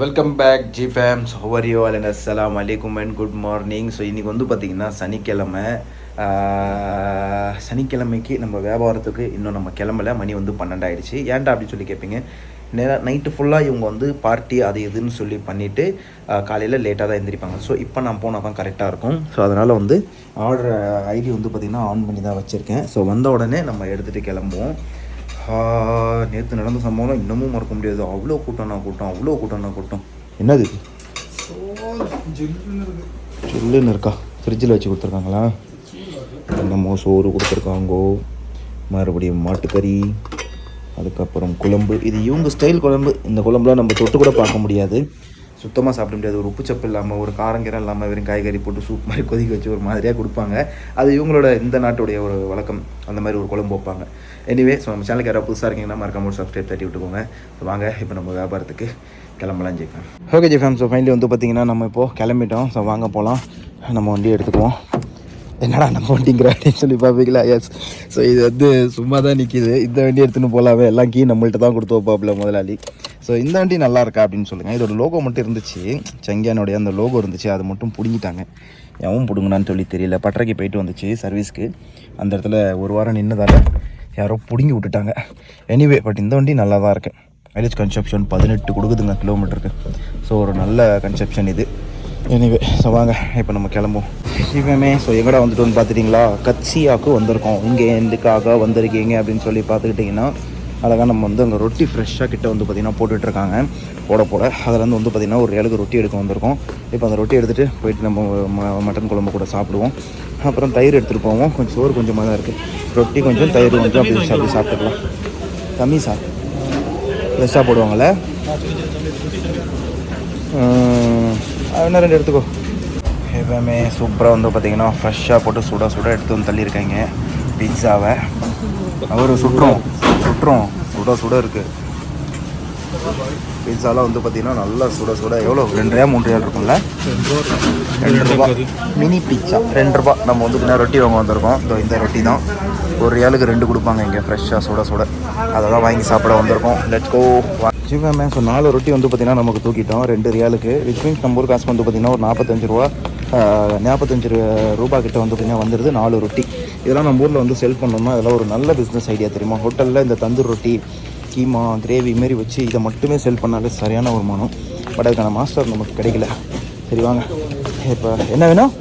Welcome back G fams. How are you all and அஸ்ஸலாமு அலைக்கும் and good morning. So இன்றைக்கி வந்து பார்த்திங்கன்னா சனிக்கிழமைக்கு நம்ம வியாபாரத்துக்கு இன்னும் நம்ம கிளம்பலை. மணி வந்து 12 ஆகிடுச்சு. ஏன்டா அப்படின்னு சொல்லி கேட்பீங்க. நைட்டு ஃபுல்லாக இவங்க வந்து பார்ட்டி அது இதுன்னு சொல்லி பண்ணிவிட்டு காலையில் லேட்டாக தான் எழுந்திரிப்பாங்க. ஸோ இப்போ நான் போனால் தான் கரெக்டாக இருக்கும். ஸோ அதனால் வந்து ஆர்டர் ஐடி வந்து பார்த்திங்கன்னா ஆன் பண்ணி தான் வச்சுருக்கேன். ஸோ வந்த உடனே நம்ம எடுத்துகிட்டு கிளம்புவோம். நேற்று நடந்த சம்பவம் இன்னமும் மறக்க முடியாது. அவ்வளோ கூட்டம். என்னது ஜில்லுன்னு இருக்கா? ஃப்ரிட்ஜில் வச்சு கொடுத்துருக்காங்களா? என்னமோ சோறு கொடுத்துருக்காங்கோ, மறுபடியும் மாட்டுக்கறி, அதுக்கப்புறம் குழம்பு. இது இவங்க ஸ்டைல் குழம்பு. இந்த குழம்புலாம் நம்ம தொட்டு கூட பார்க்க முடியாது, சுத்தமாக சாப்பிட முடியாது. ஒரு உப்புச்சப்பு இல்லாமல், ஒரு காரங்கீரம் இல்லாமல், வெறும் காய்கறி போட்டு சூப் மாதிரி கொதிக்க வச்சு ஒரு மாதிரியாக கொடுப்பாங்க. அது இவங்களோட இந்த நாட்டுடைய ஒரு வழக்கம். அந்த மாதிரி ஒரு குழம்பு வைப்பாங்க. எனிவே, ஸோ நம்ம சேனலுக்கு யாராவது புதுசாக இருக்கீங்கன்னா மறக்காம ஒரு சப்ஸ்கிரைப் தட்டி விட்டுக்கோங்க. ஸோ வாங்க இப்போ நம்ம வியாபாரத்துக்கு கிளம்பலாம் G fam. Okay G fam. So finally வந்து பார்த்திங்கன்னா நம்ம இப்போது கிளம்பிட்டோம். ஸோ வாங்க போகலாம். நம்ம வண்டி எடுத்துக்குவோம். என்னடா நம்ம வண்டிங்கிற அப்படின்னு சொல்லி பார்ப்பீங்களா? எஸ். ஸோ இது வந்து சும்மா தான் நிற்கிது. இந்த வண்டி எடுத்துன்னு போகலாமே, எல்லாம் கீ நம்மள்ட்ட தான் கொடுத்து வைப்பாப்புல முதலாளி. ஸோ இந்த வண்டி நல்லா இருக்கா அப்படின்னு சொல்லுங்கள். இதோட லோகோ மட்டும் இருந்துச்சு, செங்கியானுடைய அந்த லோகோ இருந்துச்சு, அது மட்டும் பிடுங்கிட்டாங்க. எவன் பிடுங்கனான்னு சொல்லி தெரியல. பட்டறைக்கு போயிட்டு வந்துச்சு சர்வீஸ்க்கு. அந்த இடத்துல ஒரு வாரம் நின்னதால் யாரோ பிடுங்கி விட்டுட்டாங்க. எனிவே, பட் இந்த வண்டி நல்லா தான் இருக்குது. மைலேஜ் கன்சப்ஷன் 18 கொடுக்குதுங்க கிலோமீட்டருக்கு. ஸோ ஒரு நல்ல கன்சப்ஷன் இது. எனிவே, ஸோ வாங்க இப்போ நம்ம கிளம்புவோம். இவமே ஸோ எங்கடா வந்துட்டு வந்து பார்த்துட்டிங்களா, கட்சியாவுக்கு வந்திருக்கோம். இங்கே எதுக்காக வந்திருக்கீங்க அப்படின்னு சொல்லி பார்த்துக்கிட்டிங்கன்னா, அழகாக நம்ம வந்து அங்கே ரொட்டி ஃப்ரெஷ்ஷாக கிட்ட வந்து பார்த்திங்கன்னா போட்டுட்ருக்காங்க. போட அதில் வந்து பார்த்திங்கன்னா ஒரு 7 ரொட்டி எடுக்க வந்திருக்கோம். இப்போ அந்த ரொட்டி எடுத்துகிட்டு போயிட்டு நம்ம மட்டன் குழம்பு கூட சாப்பிடுவோம். அப்புறம் தயிர் எடுத்துகிட்டு போவோம். கொஞ்சம் சோறு கொஞ்சமாக தான் இருக்குது. ரொட்டி கொஞ்சம், தயிர் கொஞ்சம், அப்படி சாப்பிட்டுக்கலாம். கம்மி சார் ஃப்ரெஷ்ஷாக போடுவாங்கள்ல. இன்னும் 2 எடுத்துக்கோ. எப்பவுமே சூப்பராக வந்து பார்த்திங்கன்னா ஃப்ரெஷ்ஷாக போட்டு சுட எடுத்து வந்து தள்ளியிருக்காங்க பீட்சாவை. அவர் சுட இருக்குது. பீட்சாலாம் வந்து பார்த்திங்கன்னா நல்லா சுட எவ்வளோ 2 ரூபா 3 ரூபா இருக்கும்ல? 2 ரூபா மினி பீட்சா 2 ரூபா. நம்ம வந்து ரொட்டி வாங்க வந்திருக்கோம். இந்த ரொட்டி தான் ஒரு ரியாலுக்கு 2 கொடுப்பாங்க இங்கே ஃப்ரெஷ்ஷாக சுட. அதை தான் வாங்கி சாப்பிட வந்திருக்கோம். Let's go. ஜிவாமே. ஸோ 4 ரொட்டி வந்து பார்த்திங்கன்னா நமக்கு தூக்கிட்டோம் 2 ரியாலுக்கு. விச் மீன்ஸ் நம்ம ஊர் காசு வந்து பார்த்திங்கன்னா ஒரு 45 ரூபா கிட்ட வந்து பார்த்திங்கன்னா வந்துடுது 4 ரொட்டி. இதெல்லாம் நம்ம ஊரில் வந்து செல் பண்ணோம்னா அதெல்லாம் ஒரு நல்ல பிஸ்னஸ் ஐடியா தெரியுமா? ஹோட்டலில் இந்த தந்தூர் ரொட்டி, கீமா, கிரேவி மாரி வச்சு இதை மட்டுமே செல் பண்ணாலே சரியான வருமானம். பட் அதுக்கான மாஸ்டர் நமக்கு கிடைக்கல. சரி வாங்க, இப்போ என்ன வேணும்?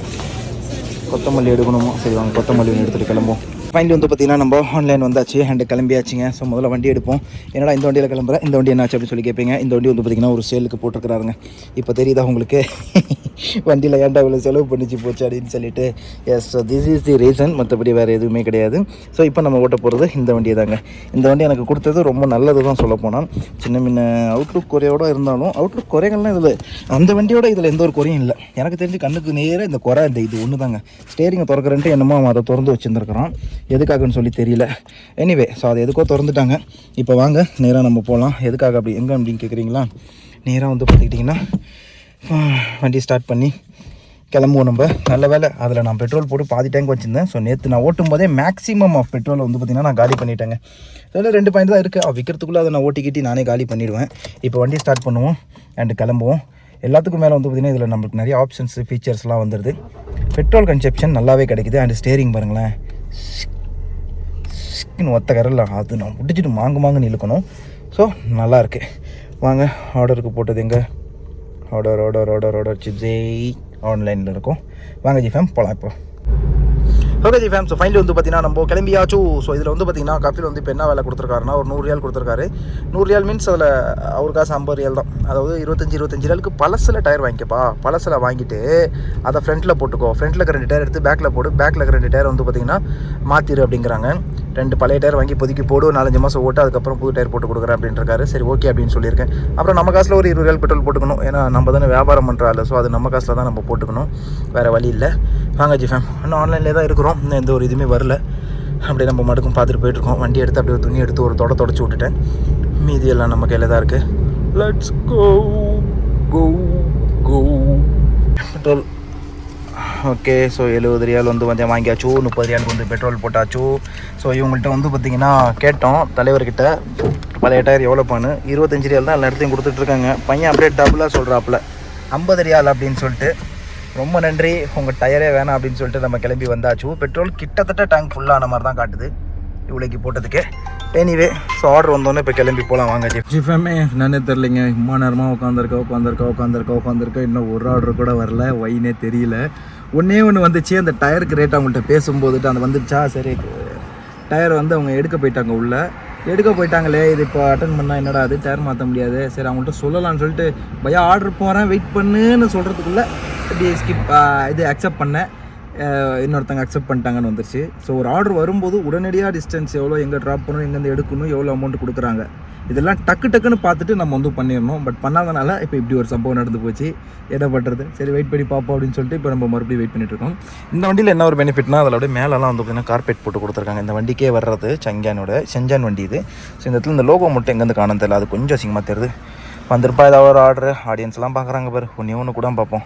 கொத்தமல்லி எடுக்கணுமோ? சரி வாங்க, கொத்தமல்லி எடுத்துகிட்டு கிளம்புவோம். ஃபைனலி வந்து பார்த்திங்கன்னா நம்ம ஆன்லைன் வந்தாச்சு அண்ட் கிளம்பியாச்சுங்க. ஸோ முதல்ல வண்டி எடுப்போம். என்னடா இந்த வண்டியில் கிளம்புறேன், இந்த வண்டி என்னாச்சு அப்படின்னு சொல்லி கேட்பீங்க. இந்த வண்டி வந்து பார்த்திங்கன்னா ஒரு சேலுக்கு போட்டிருக்கிறாருங்க. இப்போ தெரியுதா உங்களுக்கு வண்டியில் ஏன்டா இவ்வளோ செலவு பண்ணிச்சு போச்சு அப்படின்னு சொல்லிட்டு. Yes, so this is the reason. மற்றபடி வேறு எதுவுமே கிடையாது. ஸோ இப்போ நம்ம ஓட்ட போகிறது இந்த வண்டியை தாங்க. இந்த வண்டி எனக்கு கொடுத்தது ரொம்ப நல்லது தான் சொல்ல போனால். சின்ன அவுட்லுக் குறையோடு இருந்தாலும், அவுட்லுக் குறைகள்லாம் இதில் அந்த வண்டியோட இதில் எந்த ஒரு குறையும் இல்லை. எனக்கு தெரிஞ்சு கண்ணுக்கு நேராக இந்த குறை இது ஒன்று தாங்க. ஸ்டேரிங்கை திறக்கிறேன்ட்டு என்னமோ அவன் அதை திறந்து வச்சுருந்துருக்கிறான். எதுக்காகன்னு சொல்லி தெரியல. எனிவே, ஸோ அதை எதுக்கோ திறந்துட்டாங்க. இப்போ வாங்க நேராக நம்ம போகலாம். எதுக்காக அப்படி எங்கே அப்படின்னு கேட்குறீங்களா? நேராக வந்து பார்த்துக்கிட்டிங்கன்னா வண்டி ஸ்டார்ட் பண்ணி கிளம்புவோம் நம்ம. நல்ல வேலை அதில் நான் பெட்ரோல் போட்டு பாதி டேங்க் வச்சுருந்தேன். ஸோ நேற்று நான் ஓட்டும் போதே மேக்ஸிமம் ஆஃப் பெட்ரோல் வந்து பார்த்திங்கன்னா நான் காலி பண்ணிட்டேங்க. அதில் 2 பாயிண்ட் தான் இருக்குது. விற்கிறதுக்குள்ளே அதை நான் ஓட்டிக்கிட்டி நானே காலி பண்ணிவிடுவேன். இப்போ வண்டி ஸ்டார்ட் பண்ணுவோம் அண்டு கிளம்புவோம். எல்லாத்துக்கும் மேலே வந்து பார்த்திங்கன்னா இதில் நம்மளுக்கு நிறைய ஆப்ஷன்ஸ், ஃபீச்சர்ஸ்லாம் வந்துடுது. பெட்ரோல் கன்சப்ஷன் நல்லாவே கிடைக்குது. அண்டு ஸ்டேரிங் பாருங்களேன், ஒத்த கரல அது நான் முடிச்சுட்டு மாங்குன்னு இழுக்கணும். ஸோ நல்லாயிருக்கு. வாங்க, ஆர்டருக்கு போட்டது எங்கே? ஆர்டர் சிப்ஸே ஆன்லைனில் இருக்கும். வாங்க ஜி ஃபேம் போகலாம் இப்போ. Okay G fam. So finally வந்து பார்த்திங்கன்னா நம்ம கிளம்பியாச்சு. ஸோ இதில் வந்து பார்த்திங்கன்னா கஃபில் வந்து இப்போ என்ன வேலை கொடுத்துருக்காருன்னா ஒரு 100 ரியால் கொடுத்துருக்காரு. 100 ரியால் மீன்ஸ் அதில் அவர் காசு 50 ரியால் தான். அதாவது 25 ரியாலுக்கு பழசில் டயர் வாங்கிக்கப்பா. பழசில் வாங்கிட்டு அதை ஃப்ரண்ட்டில் போட்டுக்கோ. ஃப்ரண்ட்டில் இருக்க 2 டயர் எடுத்து பேக்கில் போடு. பேக்கில் இருக்க 2 டயர் வந்து பார்த்திங்கன்னா மாற்றிடு அப்படிங்கிறாங்க. 2 பழைய டயர் வாங்கி பொதுக்கி போடு, 4-5 மாதம் ஓட்டு, அதுக்கப்புறம் புது டயர் போட்டு கொடுக்குறேன் அப்படின்றாரு. சரி ஓகே அப்படின்னு சொல்லியிருக்கேன். அப்புறம் நம்ம காசில் ஒரு 20 ரியால் பெட்ரோல் போட்டுக்கணும். ஏன்னா நம்ம தானே வியாபாரம் பண்ணுறாள். ஸோ அது நம்ம காசில் தான் நம்ம போட்டுக்கணும், வேறு வழி இல்லை. வாங்க ஜி ஃபேம். இன்னும் ஆன்லைன்லேயே தான் இருக்கிறோம். இன்னும் எந்த ஒரு இதுவுமே வரல. அப்படியே நம்ம மட்டுக்கும் பார்த்துட்டு போயிட்டுருக்கோம். வண்டி எடுத்து அப்படியே துணி எடுத்து ஒரு தொடச்சி விட்டுட்டேன். மீதி எல்லாம் நம்ம கையில் தான் இருக்குது. Let's go petrol. Okay, so 70 riyal வந்து கொஞ்சம் வாங்கியாச்சு. 30 ரியாலுக்கு வந்து பெட்ரோல் போட்டாச்சு. ஸோ இவங்கள்ட்ட வந்து பார்த்திங்கன்னா கேட்டோம் தலைவர்கிட்ட. பழைய டயர் எவ்வளோப்பான்னு 25 ரியால் தான் எல்லா இடத்தையும் கொடுத்துட்ருக்காங்க. பையன் அப்படியே டபுளாக சொல்கிறாப்புல 50 ரியால் அப்படின்னு சொல்லிட்டு. ரொம்ப நன்றி, உங்கள் டயரே வேணாம் அப்படின்னு சொல்லிட்டு நம்ம கிளம்பி வந்தாச்சு. பெட்ரோல் கிட்டத்தட்ட டேங்க் ஃபுல்லான மாதிரி தான் காட்டுது இவ்வளோக்கு போட்டதுக்கு. எனிவே ஸோ ஆர்டர் வந்தோன்னே இப்போ கிளம்பி போகலாம் வாங்க. ஜிஃபமே என்னன்னே தெரிலிங்க, இம்மா நேரமாக உட்காந்துருக்கேன். இன்னும் ஒரு ஆர்டர் கூட வரல, வைனே தெரியல. ஒன்று வந்துச்சு, அந்த டயருக்கு ரேட் அவங்கள்ட்ட பேசும்போதுட்டு அந்த வந்துடுச்சா, சரி டயர் வந்து அவங்க எடுக்க போயிட்டாங்களே, இது இப்போ அட்டன் பண்ணால் என்னடா அது டயர் மாற்ற முடியாது, சரி அவங்கள்ட்ட சொல்லலாம்னு சொல்லிட்டு பையா ஆர்டர் போகிறேன் வெயிட் பண்ணுன்னு சொல்கிறதுக்குள்ளே இப்படி இது அக்செப்ட் பண்ணேன். இன்னொருத்தங்க அக்செப்ட் பண்ணிட்டாங்கன்னு வந்துருச்சு. ஸோ ஒரு ஆர்டர் வரும்போது உடனடியாக டிஸ்டன்ஸ் எவ்வளோ, எங்கே ட்ராப் பண்ணணும், எங்கேருந்து எடுக்கணும், எவ்வளோ அமௌண்ட் கொடுக்குறாங்க, இதெல்லாம் டக்குன்னு பார்த்துட்டு நம்ம வந்து பண்ணிடணும். பட் பண்ணாதனால இப்போ இப்படி ஒரு சம்பவம் நடந்து போச்சு. என்ன பண்ணுறது, சரி வெயிட் பண்ணி பார்ப்போம் அப்படின்னு சொல்லிட்டு இப்போ நம்ம மறுபடியும் வெயிட் பண்ணிட்டுருக்கோம். இந்த வண்டியில் என்ன ஒரு பெனிஃபிட்னா, அதில் அப்படியே மேலெல்லாம் வந்து பார்த்திங்கன்னா கார்பெட் போட்டு கொடுத்துருக்காங்க. இந்த வண்டிக்கே வர்றது செஞ்சான் வண்டி இது. ஸோ இந்த இடத்துல இந்த லோகோ மட்டும் எங்கேருந்து காணும் தெரியல, அது கொஞ்சம் அசிங்கமாக தெரியுது. 10 ரூபாய் ஏதாவது ஒரு ஆர்டரு, ஆடியன்ஸ்லாம் பார்க்குறாங்க பாரு, ஒன்று கூட பார்ப்போம்.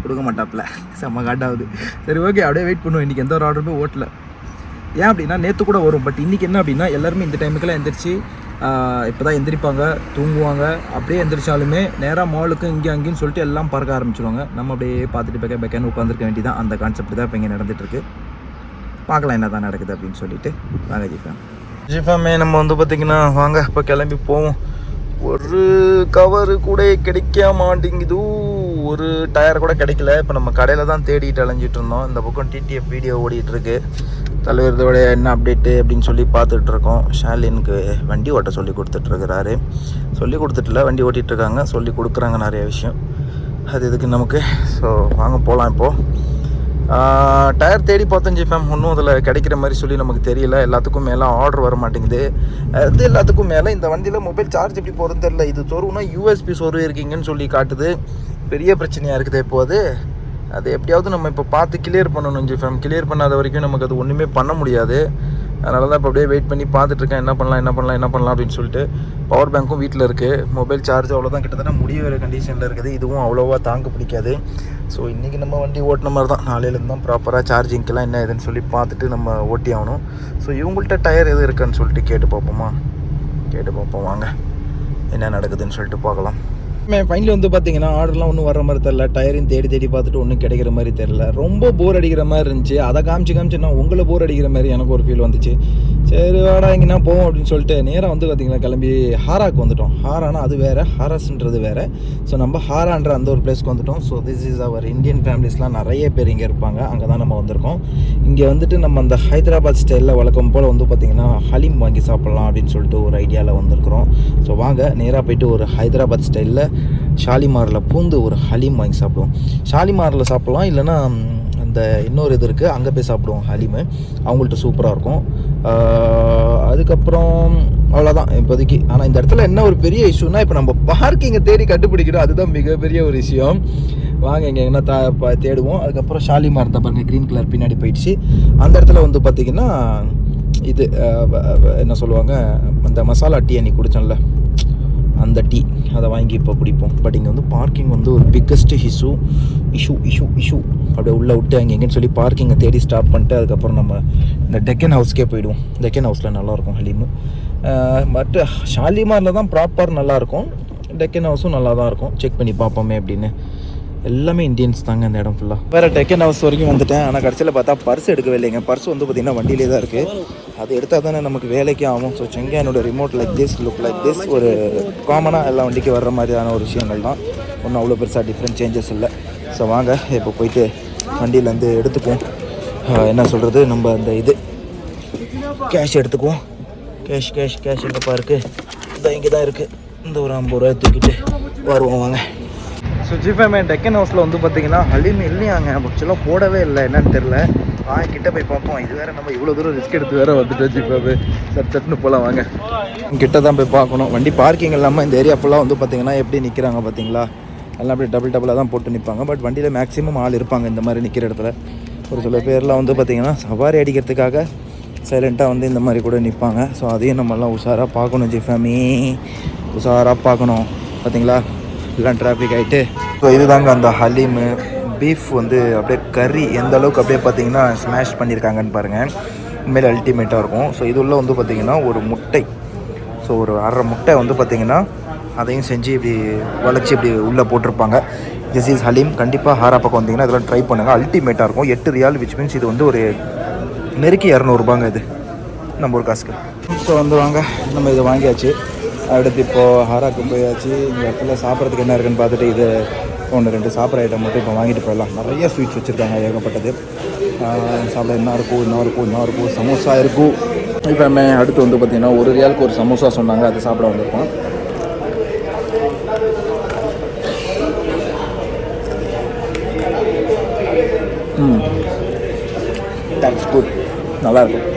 கொடுக்க மாட்டாப்புல, செம்ம காட்டாகுது. சரி ஓகே, அப்படியே வெயிட் பண்ணுவோம். இன்றைக்கி எந்த ஒரு ஆர்டருமே ஓட்டல. ஏன் அப்படின்னா நேற்று கூட வரும், பட் இன்றைக்கி என்ன அப்படின்னா எல்லாருமே இந்த டைமுக்கெல்லாம் எந்திரிச்சு இப்போ தான் எந்திரிப்பாங்க, தூங்குவாங்க. அப்படியே எந்திரிச்சாலுமே நேராக மாலுக்கு இங்கே அங்கேன்னு சொல்லிட்டு எல்லாம் பறக்க ஆரம்பிச்சிடுவாங்க. நம்ம அப்படியே பார்த்துட்டு பெக்கேன்னு உட்காந்துருக்க வேண்டியதான். அந்த கான்செப்ட் தான் இப்போ இங்கே நடந்துகிட்ருக்கு. பார்க்கலாம் என்ன தான் நடக்குது அப்படின்னு சொல்லிட்டு. வாங்க ஜிஃபேமே நம்ம வந்து பார்த்திங்கன்னா வாங்க இப்போ கிளம்பி போவோம். ஒரு கவரு கூட கிடைக்க மாட்டேங்குது, ஒரு டயர் கூட கிடைக்கல. இப்போ நம்ம கடையில் தான் தேடிட்டு அலைஞ்சிட்டு இருந்தோம். இந்த பக்கம் டிடிஎஃப் வீடியோ ஓடிட்டுருக்கு. தலைவரோட என்ன அப்டேட்டு அப்படின்னு சொல்லி பார்த்துட்ருக்கோம். ஷாலினுக்கு வண்டி ஓட்ட சொல்லி கொடுத்துட்ருக்கிறாரு. சொல்லி கொடுத்துட்டுல வண்டி ஓட்டிகிட்ருக்காங்க, சொல்லி கொடுக்குறாங்க நிறைய விஷயம். அது இதுக்கு நமக்கு. ஸோ வாங்க போகலாம். இப்போது டயர் தேடி பார்த்தோம் ஜிஃபேம், ஒன்றும் அதில் கிடைக்கிற மாதிரி சொல்லி நமக்கு தெரியல. எல்லாத்துக்கும் மேலே ஆர்டர் வர மாட்டேங்குது. அது எல்லாத்துக்கும் மேலே இந்த வண்டியில் மொபைல் சார்ஜ் எப்படி போகிறதுன்னு தெரியல. இது சொருவுனா யூஎஸ்பி சொருவு இருக்கீங்கன்னு சொல்லி காட்டுது. பெரிய பிரச்சனையாக இருக்குது இப்போது. அது எப்படியாவது நம்ம இப்போ பார்த்து கிளியர் பண்ணணும் ஜிஃபேம். கிளியர் பண்ணாத வரைக்கும் நமக்கு அது ஒன்றுமே பண்ண முடியாது. அதனால தான் இப்போ அப்படியே வெயிட் பண்ணி பார்த்துட்ருக்கேன், என்ன பண்ணலாம் அப்படின்னு சொல்லிட்டு. பவர் பேங்க்கும் வீட்டில் இருக்குது. மொபைல் சார்ஜ் அவ்வளோதான், கிட்டத்தட்ட முடிய கண்டிஷனில் இருக்குது. இதுவும் அவ்வளோவா தாங்க பிடிக்காது. ஸோ இன்றைக்கி நம்ம வண்டி ஓட்டின மாதிரி தான், நாளையிலேருந்து தான் ப்ராப்பராக சார்ஜிங்க்கெல்லாம் என்ன ஏதுன்னு சொல்லி பார்த்துட்டு நம்ம ஓட்டி ஆகணும். ஸோ இவங்கள்ட்ட டயர் எது இருக்குன்னு சொல்லிட்டு கேட்டு பார்ப்போம் வாங்க என்ன நடக்குதுன்னு சொல்லிட்டு பார்க்கலாம். ஃபைனலி வந்து பார்த்தீங்கன்னா ஆர்டர்லாம் ஒன்றும் வர மாதிரி தெரில. டயரையும் தேடி பார்த்துட்டு ஒன்றும் கிடைக்கிற மாதிரி தெரில. ரொம்ப போர் அடிக்கிற மாதிரி இருந்துச்சு. அதை காமிச்சு நான் உங்களை போர் அடிக்கிற மாதிரி எனக்கு ஒரு ஃபீல் வந்துச்சு. சரி வாடா எங்கன்னா போவோம் அப்படின்னு சொல்லிட்டு நேராக வந்து பார்த்திங்கன்னா கிளம்பி ஹாராக்கு வந்துட்டோம். ஹாரானா அது வேறு, ஹாராஸ்ன்றது வேறு. ஸோ நம்ம ஹாரான்ற அந்த ஒரு பிளேஸ்க்கு வந்துட்டோம். So this is our Indian ஃபேமிலிஸ்லாம் நிறைய பேர் இங்கே இருப்பாங்க. அங்கே தான் நம்ம வந்திருக்கோம். இங்கே வந்துட்டு நம்ம அந்த ஹைதராபாத் ஸ்டைலில் வழக்கம் போல் வந்து பார்த்திங்கன்னா ஹலீம் வாங்கி சாப்பிட்லாம் அப்படின்னு சொல்லிட்டு ஒரு ஐடியாவில் வந்திருக்கிறோம். ஸோ வாங்க நேராக போய்ட்டு ஒரு ஹைதராபாத் ஸ்டைலில் ஷாலிமாரில் பூந்து ஒரு ஹலீம் வாங்கி சாப்பிடுவோம். ஷாலிமாரில் சாப்பிட்லாம், இல்லைனா அந்த இன்னொரு இது இருக்குது, அங்கே போய் சாப்பிடுவோம் ஹலீமு. அவங்கள்ட்ட சூப்பராக இருக்கும். அதுக்கப்புறம் அவ்வளோதான் இப்போதைக்கு. ஆனால் இந்த இடத்துல என்ன ஒரு பெரிய இஷ்யூனா, இப்போ நம்ம பார்க்கிங்கை தேடி கண்டுபிடிக்கிறோம். அதுதான் மிகப்பெரிய ஒரு விஷயம். வாங்க இங்கே என்ன தேடுவோம். அதுக்கப்புறம் ஷாலிமார் தான் பாருங்கள், க்ரீன் கலர் பின்னாடி போயிடுச்சு. அந்த இடத்துல வந்து பார்த்திங்கன்னா இது என்ன சொல்லுவாங்க, அந்த மசாலா டீ அன்றைக்கி குடித்தோம்ல அந்த டீ, அதை வாங்கி இப்போ குடிப்போம். பட் இங்கே வந்து பார்க்கிங் வந்து ஒரு பிக்கஸ்ட் இஷ்யூ. அப்படியே உள்ளே விட்டு அங்கே எங்கேன்னு சொல்லி பார்க்கிங்கை தேடி ஸ்டாப் பண்ணிட்டு அதுக்கப்புறம் நம்ம இந்த டெக்கன் ஹவுஸ்க்கே போயிடுவோம். டெக்கன் ஹவுஸில் நல்லாயிருக்கும் ஹலீமு. பட் ஷாலிமாரில் தான் ப்ராப்பர் நல்லாயிருக்கும். டெக்கன் ஹவுஸும் நல்லா தான் இருக்கும். செக் பண்ணி பார்ப்போமே அப்படின்னு. எல்லாமே இந்தியன்ஸ் தாங்க இந்த இடம் ஃபுல்லாக. வேறு டெக்கன் ஹவுஸ் வரைக்கும் வந்துட்டேன். ஆனால் கடைசியில் பார்த்தா பர்ஸ் எடுக்கவே இல்லைங்க. பர்ஸ் வந்து பார்த்திங்கன்னா வண்டியிலே தான் இருக்குது. அது எடுத்தால் தானே நமக்கு வேலைக்கே ஆகும். ஸோ செங்கானோட remote like this, look like this, ஒரு காமனாக எல்லா வண்டிக்கு வர்ற மாதிரியான ஒரு விஷயங்கள் தான். ஒன்றும் அவ்வளோ பெருசாக டிஃப்ரெண்ட் சேஞ்சஸ் இல்லை. ஸோ வாங்க இப்போ போயிட்டு வண்டியிலேருந்து எடுத்துக்குவோம். என்ன சொல்கிறது, நம்ம அந்த இது கேஷ் எடுத்துக்குவோம். கேஷ் எங்கப்பா இருக்குது? இதான் இங்கே தான் இருக்குது. இந்த ஒரு 50 ரூபாய் தூக்கிட்டு வருவோம் வாங்க. ஸோ ஜிஃபேமே டெக்கன் ஹவுஸில் வந்து பார்த்திங்கன்னா ஹலீம் இல்லையாங்க. ஆக்சுவலாக போடவே இல்லை, என்னன்னு தெரில. கிட்ட போய் பார்ப்போம். இது வேறு நம்ம இவ்வளோ தூரம் ரிஸ்க் எடுத்து வேறு வந்துட்டு ஜிஃபேமே சட்டுன்னு போகலாம் வாங்க. கிட்ட தான் போய் பார்க்கணும். வண்டி பார்க்கிங் இல்லாமல் இந்த ஏரியா ஃபுல்லாக வந்து பார்த்திங்கன்னா எப்படி நிற்கிறாங்க பார்த்தீங்களா, எல்லாம் அப்படியே டபுளாக தான் போட்டு நிற்பாங்க. பட் வண்டியில் மேக்ஸிமம் ஆள் இருப்பாங்க இந்த மாதிரி நிற்கிற இடத்துல. ஒரு சில பேர்லாம் வந்து பார்த்திங்கன்னா சவாரி அடிக்கிறதுக்காக சைலண்ட்டாக வந்து இந்த மாதிரி கூட நிற்பாங்க. ஸோ அதையும் நம்மலாம் உஷாராக பார்க்கணும் ஜிஃபேமே, உஷாராக பார்க்கணும். பார்த்தீங்களா எல்லாம் டிராஃபிக் ஆகிட்டு. ஸோ இதுதாங்க அந்த ஹலீமு. பீஃப் வந்து அப்படியே கறி எந்த அளவுக்கு அப்படியே பார்த்தீங்கன்னா ஸ்மாஷ் பண்ணியிருக்காங்கன்னு பாருங்கள். உண்மையிலே அல்டிமேட்டாக இருக்கும். ஸோ இது உள்ள வந்து பார்த்திங்கன்னா ஒரு முட்டை, ஸோ ஒரு அரை முட்டை வந்து பார்த்திங்கன்னா அதையும் செஞ்சு இப்படி வளைச்சி இப்படி உள்ளே போட்டிருப்பாங்க. This is Haleem. கண்டிப்பாக ஹாரா பக்கம் வந்தீங்கன்னா இதெல்லாம் ட்ரை பண்ணுங்கள், அல்டிமேட்டாக இருக்கும். 8 ரியால், விச் மீன்ஸ் இது வந்து ஒரு நெருக்கி 200 இது நம்ம ஒரு காசுக்கு. ஸோ வந்து வாங்க, நம்ம இதை வாங்கியாச்சு. அடுத்து இப்போது ஹாராக்கு போயாச்சு. இந்த இடத்துல சாப்பிட்றதுக்கு என்ன இருக்குன்னு பார்த்துட்டு இது 1-2 சாப்பிட்ற ஐட்டம் மட்டும் இப்போ வாங்கிட்டு போயிடலாம். நிறைய ஸ்வீட்ஸ் வச்சுருக்காங்க, ஏகப்பட்டது. சாப்பிட என்ன இருக்கும், சமோசா இருக்கும். இப்போ நம்ம அடுத்து வந்து பார்த்திங்கன்னா 1 ரியாலுக்கு ஒரு சமோசா சொன்னாங்க, அது சாப்பிட வந்திருக்கோம். தட்ஸ் குட், நல்லாயிருக்கும்.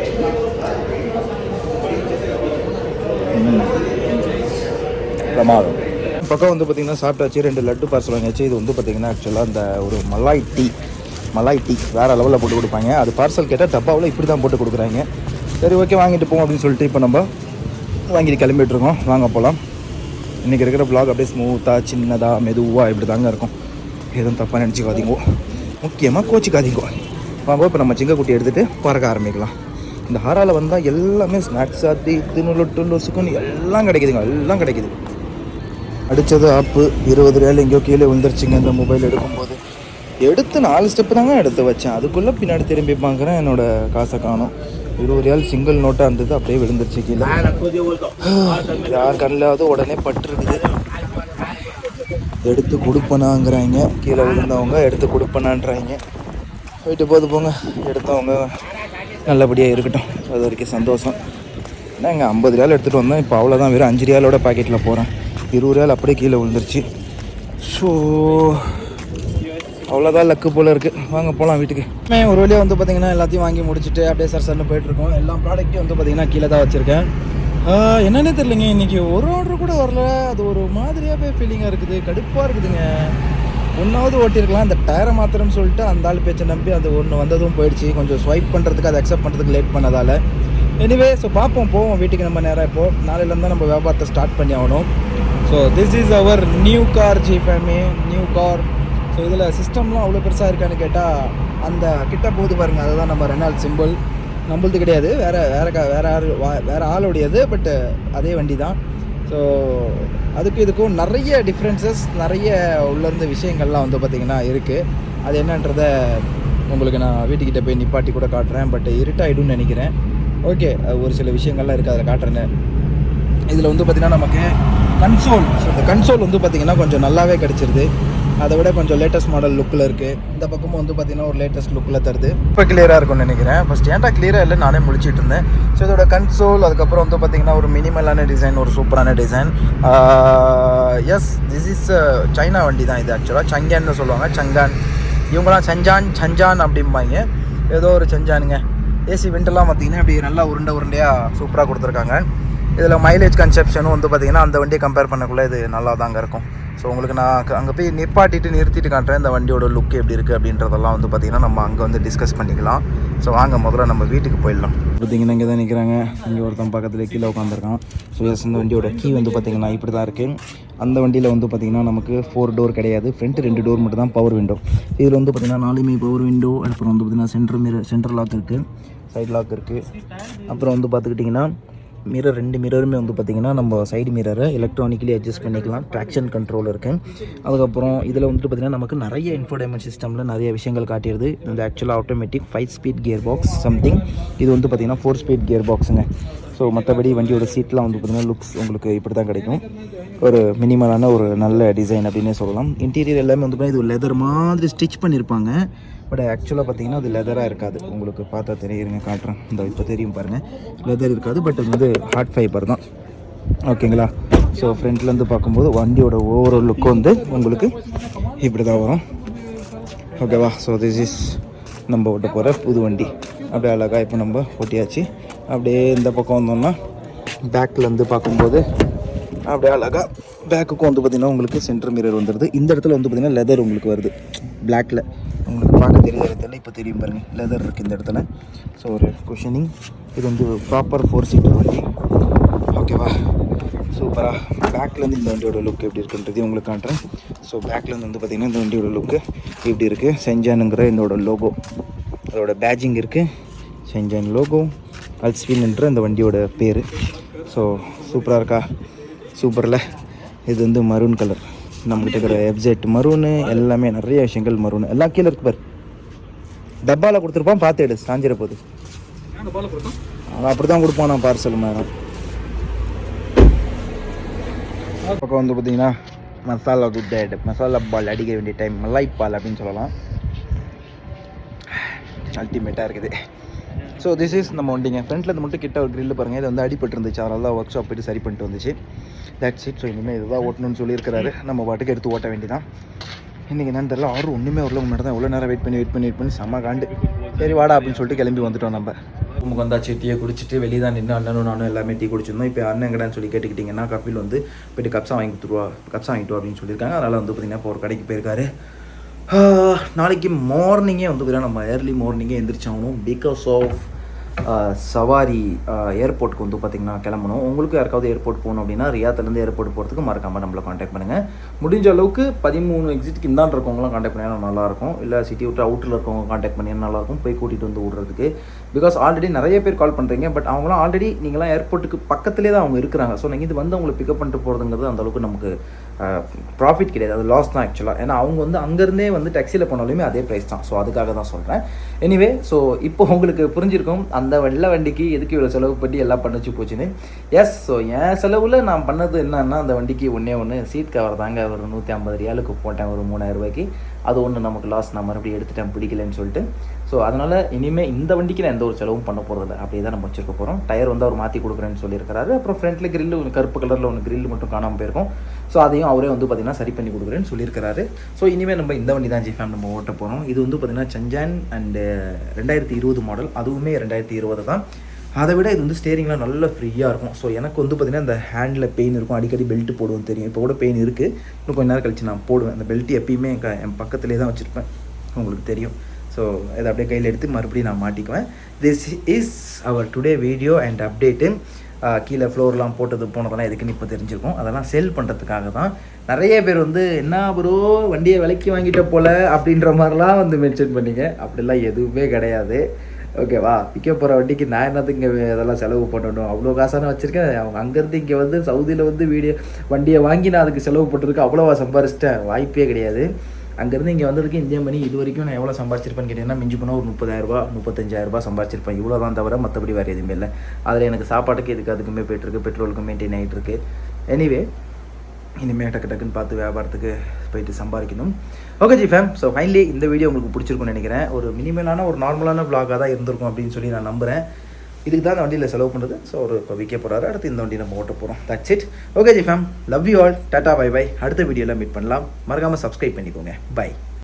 பிரமாதம். பக்கம் வந்து பார்த்திங்கன்னா சாப்பிட்டாச்சு. 2 லட்டு பார்சல் வாங்கியாச்சு. இது வந்து பார்த்திங்கன்னா ஆக்சுவலாக அந்த ஒரு மலாய் டீ வேறு லெவலில் போட்டு கொடுப்பாங்க. அது பார்சல் கேட்டால் டப்பாவில் இப்படி தான் போட்டு கொடுக்குறாங்க. சரி, ஓகே, வாங்கிட்டு போவோம் அப்படின்னு சொல்லிட்டு இப்போ நம்ம வாங்கிட்டு கிளம்பிட்டுருக்கோம். வாங்க போகலாம். இன்றைக்கி இருக்கிற வ்ளாக் அப்படியே ஸ்மூத்தாக, சின்னதாக, மெதுவாக இப்படி தாங்க இருக்கும். எதுவும் தப்பாக நினச்சிக்காதீங்கோ, முக்கியமாக கோச்சிக்காதீங்கோ. வாங்க இப்போ நம்ம சிங்கக்குட்டி எடுத்துகிட்டு பறக்க ஆரம்பிக்கலாம். இந்த ஹாராவில் வந்தால் எல்லாமே ஸ்நாக்ஸ், அது இதுன்னு லொசுக்குன்னு எல்லாம் கிடைக்குதுங்க, எல்லாம் கிடைக்குது. அடித்தது ஆப்பு 20 ரியால் எங்கேயோ கீழே விழுந்துருச்சுங்க. இந்த மொபைல் எடுக்கும்போது எடுத்து 4 ஸ்டெப்பு தாங்க எடுத்து வச்சேன். அதுக்குள்ளே பின்னாடி திரும்பி பார்க்குறேன், என்னோடய காசை காணும். 20 ரியால் சிங்கிள் நோட்டாக இருந்தது, அப்படியே விழுந்துருச்சு கீழே. யார் கண்ணிலாவது உடனே பட்டுருக்குது. எடுத்து கொடுப்பனாங்கிறாங்க, கீழே விழுந்தவங்க எடுத்து கொடுப்பனான்றாங்க. போயிட்டு போங்க, எடுத்தவங்க நல்லபடியாக இருக்கட்டும், அது வரைக்கும் சந்தோஷம். ஏன்னா இங்கே 50 ரியால் எடுத்துகிட்டு வந்தேன், இப்போ அவ்வளோதான். வெறும் 5 ரியாலோட பாக்கெட்டில் போகிறேன். 20 ரியால் அப்படியே கீழே விழுந்துருச்சு. ஸோ அவ்வளோதான், லக்கு போல் இருக்குது. வாங்க போகலாம் வீட்டுக்கு. ஒரு வழியாக வந்து பார்த்திங்கன்னா எல்லாத்தையும் வாங்கி முடிச்சுட்டு அப்படியே சர்ன்னு போயிட்டுருக்கோம். எல்லா ப்ராடக்ட்டையும் வந்து பார்த்திங்கன்னா கீழே தான் வச்சுருக்கேன். என்னென்னே தெரியலைங்க, இன்றைக்கி ஒரு ஆர்டர் கூட வரல. அது ஒரு மாதிரியாக போய் ஃபீலிங்காக இருக்குது, கடுப்பாக இருக்குதுங்க. ஒன்றாவது ஓட்டியிருக்கலாம், அந்த டயரை மாத்திரம்னு சொல்லிட்டு அந்த ஆள் பேச்சை நம்பி அது ஒன்று வந்ததும் போயிடுச்சு. கொஞ்சம் ஸ்வைப் பண்ணுறதுக்கு, அதை அக்செப்ட் பண்ணுறதுக்கு லேட் பண்ணதால். எனிவே, ஸோ பார்ப்போம், போவோம் வீட்டுக்கு. நம்ம நேராக இப்போது நாளையிலேருந்து நம்ம வியாபாரத்தை ஸ்டார்ட் பண்ணி ஆகணும். So this is our new car ஜிஃபேமே, நியூ கார். ஸோ இதில் சிஸ்டம்லாம் அவ்வளோ பெருசாக இருக்கான்னு கேட்டால் அந்த கிட்ட போது பாருங்கள், அதுதான் நம்ம ரெனால்ட் சிம்பிள். நம்மளது கிடையாது, வேறு ஆளுடையது, பட்டு அதே வண்டி தான். ஸோ அதுக்கு இதுக்கும் நிறைய டிஃப்ரென்சஸ், நிறைய உள்ளேருந்து விஷயங்கள்லாம் வந்து பார்த்திங்கன்னா இருக்குது. அது என்னன்றதை உங்களுக்கு நான் வீட்டுக்கிட்ட போய் நிப்பாட்டி கூட காட்டுறேன். பட் இருட்டாயிடும்னு நினைக்கிறேன். ஓகே, ஒரு சில விஷயங்கள்லாம் இருக்குது, அதில் காட்டுறேன்னு. இதில் வந்து பார்த்திங்கன்னா நமக்கு கன்சோல், ஸோ இந்த கன்சோல் வந்து பார்த்திங்கன்னா கொஞ்சம் நல்லாவே கிடச்சிருது. அதை விட கொஞ்சம் லேட்டஸ்ட் மாடல் லுக்கில் இருக்குது. இந்த பக்கமும் வந்து பார்த்திங்கன்னா ஒரு லேட்டஸ்ட் லுக்கில் தருது. இப்போ கிளியராக இருக்கும்னு நினைக்கிறேன். ஃபஸ்ட் ஏன்டா கிளியராக இல்லை நானே முடிச்சுட்டு இருந்தேன். ஸோ இதோட கன்சோல், அதுக்கப்புறம் வந்து பார்த்திங்கன்னா ஒரு மினிமலான டிசைன், ஒரு சூப்பரான design. Yes, this is China வண்டி தான் இது. ஆக்சுவலாக சங்கான்னு சொல்லுவாங்க, சங்கான். இவங்களாம் சஞ்சான் அப்படிம்பாங்க, ஏதோ ஒரு சஞ்சானுங்க. ஏசி விண்டெல்லாம் பார்த்திங்கன்னா இப்படி நல்லா உருண்டையாக சூப்பராக கொடுத்துருக்காங்க. இதில் மைலேஜ் கன்செப்ஷனும் வந்து பார்த்திங்கன்னா அந்த வண்டியை கம்பேர் பண்ணக்குள்ளே இது நல்லா தாங்க இருக்கும். ஸோ உங்களுக்கு நான் அங்கே போய் நிறுத்திட்டு காட்டுறேன் இந்த வண்டியோட லுக் எப்படி இருக்குது அப்படின்றதெல்லாம் வந்து பார்த்திங்கன்னா நம்ம அங்கே வந்து டிஸ்கஸ் பண்ணிக்கலாம். ஸோ வாங்க முதல்ல நம்ம வீட்டுக்கு போயிடலாம். பார்த்திங்கன்னா இங்கே தான் நிற்கிறாங்க. இங்கே ஒருத்தன் பக்கத்தில் கீழே உட்காந்துருக்கான். ஸோ எஸ், இந்த வண்டியோட கீ வந்து பார்த்திங்கன்னா இப்படி தான் இருக்குது. அந்த வண்டியில் வந்து பார்த்திங்கன்னா நமக்கு 4 டோர் கிடையாது, ஃப்ரண்ட் 2 டோர் மட்டும் தான் பவர் விண்டோ. இதில் வந்து பார்த்திங்கன்னா 4மே பவர் விண்டோ. அப்புறம் வந்து பார்த்திங்கன்னா சென்டர் லாக் இருக்குது, சைட் லாக் இருக்குது. அப்புறம் வந்து பார்த்துக்கிட்டிங்கன்னா மிரர், 2 மிரருமே வந்து பார்த்திங்கன்னா நம்ம சைடு மிரரை எலக்ட்ரானிக்கலி அட்ஜஸ்ட் பண்ணிக்கலாம். ட்ராக்ஷன் கண்ட்ரோல் இருக்குது. அதுக்கப்புறம் இதில் வந்துட்டு பார்த்திங்கன்னா நமக்கு நிறைய இன்ஃபோடைன்மெண்ட் சிஸ்டமில் நிறைய விஷயங்கள் காட்டிடுது. இந்த ஆக்சுவலாக automatic 5 speed gear box something. இது வந்து பார்த்திங்கன்னா 4 ஸ்பீட் கியர் பாக்ஸுங்க. ஸோ மற்றபடி வண்டியோட சீட்லாம் வந்து பார்த்திங்கன்னா லுக்ஸ் உங்களுக்கு இப்படி தான் கிடைக்கும். ஒரு மினிமலான ஒரு நல்ல டிசைன் அப்படின்னே சொல்லலாம். இன்டீரியர் எல்லாமே வந்து பார்த்திங்கன்னா இது லெதர் மாதிரி ஸ்டிச் பண்ணியிருப்பாங்க. பட் ஆக்சுவலாக பார்த்திங்கன்னா அது லெதராக இருக்காது. உங்களுக்கு பார்த்தா தெரியுங்க, காட்டுறேன். இந்த இப்போ தெரியும் பாருங்கள், லெதர் இருக்காது. பட் அது வந்து ஹார்ட் ஃபைபர் தான். ஓகேங்களா? ஸோ ஃப்ரண்ட்லேருந்து பார்க்கும்போது வண்டியோட ஓவரால் லுக்கு வந்து உங்களுக்கு இப்படி தான் வரும். ஓகேவா? ஸோ திஸ் இஸ் நம்ம ஓட்ட போகிற புது வண்டி. அப்படியே அழகாக இப்போ நம்ம ஓட்டியாச்சு. அப்படியே இந்த பக்கம் வந்தோம்னா பேக்லேருந்து பார்க்கும்போது அப்படியே அழகாக பேக்குக்கும் வந்து பார்த்திங்கன்னா உங்களுக்கு சென்டர் மிரர் வந்துடுது. இந்த இடத்துல வந்து பார்த்திங்கன்னா லெதர் உங்களுக்கு வருது, பிளாக்கில். உங்களுக்கு பார்க்க தெரியல, இப்போ தெரியும் பாருங்கள், லெதர் இருக்குது இந்த இடத்துல. ஸோ ஒரு குஷனிங். இது வந்து ப்ராப்பர் 4 சீட்டர் வண்டி. ஓகேவா? சூப்பராக. பேக்லேருந்து இந்த வண்டியோட லுக் எப்படி இருக்குன்றது உங்களுக்கு காட்டுறேன். ஸோ பேக்லேருந்து வந்து பார்த்திங்கன்னா இந்த வண்டியோட லுக்கு இப்படி இருக்குது. செஞ்சானுங்கிற இதோட லோகோ, அதோட பேஜிங் இருக்குது. ஷென்ஜன் லோகோ, அல்ஸ்வின் என்ற இந்த வண்டியோட பேர். ஸோ சூப்பராக இருக்கா? சூப்பரில். இது வந்து மரூன் கலர். நம்மகிட்ட இருக்கிற எஃப்ஜெட் மரூனு, எல்லாமே நிறைய விஷயங்கள் மரூனு. எல்லாம் கீழே இருக்கு பாரு. டப்பாவில் கொடுத்துருப்பான், பார்த்து எடு, சாஞ்சிட போகுது. அவன் அப்படி தான் கொடுப்பான் நான் பார்சல் மேடம். பக்கம் வந்து பார்த்தீங்கன்னா மசாலா துட், மசாலா பால் அடிக்க வேண்டிய டைம், மலாய் பால் அப்படின்னு சொல்லலாம். அல்டிமேட்டாக இருக்குது. ஸோ திஸ் இஸ் நம்ம வண்டிங்க. ஃப்ரண்ட்டில் இது மட்டும் கிட்ட ஒரு கிரில் பாருங்கள். இது வந்து அடிபட்டு இருந்துச்சு, அதனால தான் ஒர்க் ஷாப் போய்ட்டு சரி பண்ணிட்டு வந்துச்சு. That's it. ஸோ இனிமேல் இதுதான் ஓட்டணும்னு சொல்லியிருக்கிறாரு. நம்ம பாட்டுக்கு எடுத்து ஓட்ட வேண்டியதான். இன்றைக்கி என்னன்னு தெரியல, ஆர்டர் ஒன்றுமே வரல. முன்னாடி தான் எவ்வளோ நேரம் வெயிட் பண்ணி செம்ம காண்டு. சரி வாடா அப்படின்னு சொல்லிட்டு கிளம்பி வந்துட்டோம். நம்ம ரூமுக்கு வந்தாச்சு. டீயை குடிச்சிட்டு வெளியே தான் நின்று அண்ணனும் நானும் எல்லாமே டீ குடிச்சிருந்தோம். இப்போ அண்ணன் எங்கடான்னு சொல்லி கேட்டுக்கிட்டிங்கன்னா கபில் வந்து போய்ட்டு கப்ஸா வாங்கிட்டு வா அப்படின்னு சொல்லியிருக்காங்க. அதனால் வந்து பார்த்திங்கன்னா இப்போ ஒரு கடைக்கு போயிருக்காரு. நாளைக்கு மார்னிங்கே வந்து பார்த்தீங்கன்னா நம்ம ஏர்லி மார்னிங்கே எந்திரிச்சாகணும். பிகாஸ் ஆஃப் சவாரி ஏர்போர்ட்டுக்கு வந்து பார்த்திங்கன்னா கிளம்பணும். உங்களுக்கு யாருக்காவது ஏர்போர்ட் போகணும் அப்படின்னா ரியாத்துலேருந்து ஏர்போர்ட் போகிறதுக்கு மறக்காமல் நம்மளை காண்டாக்ட் பண்ணுங்கள். முடிஞ்ச அளவுக்கு 13 எக்ஸிட்டுக்கு இந்தாண்டு இருக்கவங்களாம் காண்டாக்ட் பண்ணிங்கன்னா நல்லாயிருக்கும். இல்லை சிட்டி விட்டு அவுட்டில் இருக்கவங்க காண்டாக்ட் பண்ணிங்கன்னா நல்லாயிருக்கும், போய் கூட்டிகிட்டு வந்து விடுறதுக்கு. பிகாஸ் ஆல்ரெடி நிறைய பேர் கால் பண்ணுறீங்க, பட் அவங்களாம் ஆல்ரெடி நீங்களாம் ஏர்போர்ட்டுக்கு பக்கத்துலேயே தான் அவங்க இருக்கிறாங்க. ஸோ நீங்கள் இது வந்து அவங்களை பிக்கப் பண்ணிட்டு போகிறதுங்கிறது அந்தளவுக்கு நமக்கு ப்ராஃபிட் கிடையாது, அது லாஸ் தான் ஆக்சுவலாக. ஏன்னா அவங்க வந்து அங்கேருந்தே வந்து டாக்ஸியில் போனாலுமே அதே ப்ரைஸ் தான். ஸோ அதுக்காக தான் சொல்கிறேன். எனிவே, ஸோ இப்போ உங்களுக்கு புரிஞ்சிருக்கும் அந்த வெள்ளை வண்டிக்கு எதுக்கு இவ்வளோ செலவு பண்ணி எல்லாம் பண்ணிச்சு போச்சுன்னு. எஸ், ஸோ என் செலவில் நான் பண்ணது என்னன்னா, அந்த வண்டிக்கு ஒன்று சீட் கவர் தாங்க. ஒரு 150 ரியாலுக்கு போட்டேன், ஒரு 3000 ரூபாய்க்கு. அது ஒன்று நமக்கு லாஸ், நான் மறுபடியும் எடுத்துட்டேன் பிடிக்கலன்னு சொல்லிட்டு. ஸோ அதனால் இனிமேல் இந்த வண்டிக்கு நான் எந்த ஒரு செலவும் பண்ண போகிறதில்ல. அப்படியே தான் நம்ம வச்சுருக்க போகிறோம். டயர் வந்து அவர் மாற்றி கொடுக்குறேன்னு சொல்லியிருக்கிறாரு. அப்புறம் ஃப்ரண்ட்டில் கிரில் கருப்பு கலரில் ஒன்று கிரில் மட்டும் காணாமல் போயிருக்கும். ஸோ அதையும் அவரே வந்து பார்த்திங்கன்னா சரி பண்ணி கொடுக்குறேன்னு சொல்லியிருக்கிறாரு. ஸோ இனிமேல் நம்ம இந்த வண்டி தான் ஜிஃபேம் நம்ம ஓட்ட போகிறோம். இது வந்து பார்த்திங்கன்னா சஞ்சான் அண்டு 2020 மாடல், அதுவுமே 2020 தான். அதை விட இது வந்து ஸ்டேரிங்லாம் நல்லா ஃப்ரீயாக இருக்கும். ஸோ எனக்கு வந்து பார்த்திங்கன்னா இந்த ஹேண்டில் பெயின் இருக்கும், அடிக்கடி பெல்ட்டு போடுவோம் தெரியும். இப்போ கூட பெயின் இருக்குது, இன்னும் கொஞ்சம் நேரம் கழிச்சு நான் போடுவேன். அந்த பெல்ட்டு எப்பயுமே என் பக்கத்துலேயே தான் வச்சுருப்பேன், உங்களுக்கு தெரியும். ஸோ இதை அப்படியே கையில் எடுத்து மறுபடியும் நான் மாட்டிக்குவேன். This is our today video and update. கீழே ஃப்ளோர்லாம் போட்டது போனதெல்லாம் எதுக்குன்னு இப்போ தெரிஞ்சிருக்கும். அதெல்லாம் சேல் பண்ணுறதுக்காக தான். நிறைய பேர் வந்து என்ன ப்ரோ வண்டியை விலைக்கு வாங்கிட்ட போல் அப்படின்ற மாதிரிலாம் வந்து மென்ஷன் பண்ணிங்க. அப்படிலாம் எதுவுமே கிடையாது, ஓகேவா? விற்க போகிற வண்டிக்கு நான் என்னது இங்கே இதெல்லாம் செலவு பண்ணணும்? அவ்வளோ காசான வச்சுருக்கேன். அவங்க அங்கேருந்து இங்கே வந்து சவுதியில் வந்து வண்டியை வாங்கி நான் அதுக்கு செலவு பண்ணுறதுக்கு அவ்வளோவா சம்பாரிச்சிட்டேன்? வாய்ப்பே கிடையாது. அங்கேருந்து இங்கே வந்ததுக்கு இந்தியா மணி இது வரைக்கும் நான் எவ்வளோ சம்பாரிச்சிருப்பேன்னு கேட்டிங்கன்னா, மிஞ்சி போனால் ஒரு 30,000 35,000 சம்பாரிச்சிருப்பேன். இவ்வளோ தான் தவிர மற்றபடி வேறு எதுவுமே இல்லை. அதில் எனக்கு சாப்பாட்டுக்கு இதுக்கு அதுக்குமே போய்ட்டுருக்கு, பெட்ரோலுக்கு மெயின்டைன் ஆகிட்டு இருக்கு. எனிவே, இனிமேல் டக்குன்னு பார்த்து வியாபாரத்துக்கு போயிட்டு சம்பாதிக்கணும். Okay G fam. So finally இந்த வீடியோ உங்களுக்கு பிடிச்சிருக்குன்னு நினைக்கிறேன். ஒரு மினிமலான ஒரு நார்மலான vlog-ஆக தான் இருந்திருக்கும் அப்படின்னு சொல்லி நான் நம்புகிறேன். இதுக்கு தான் இந்த வண்டியில் செலவு பண்ணுறது. ஸோ ஒரு இப்போ விற்க போகிறாரு, அடுத்து இந்த வண்டி நம்ம ஓட்ட போகிறோம். That's it. Okay G fam, love you all, ta-ta bye bye. அடுத்த வீடியோவில் மீட் பண்ணலாம். மறக்காமல் சப்ஸ்கிரைப் பண்ணிக்கோங்க. பை.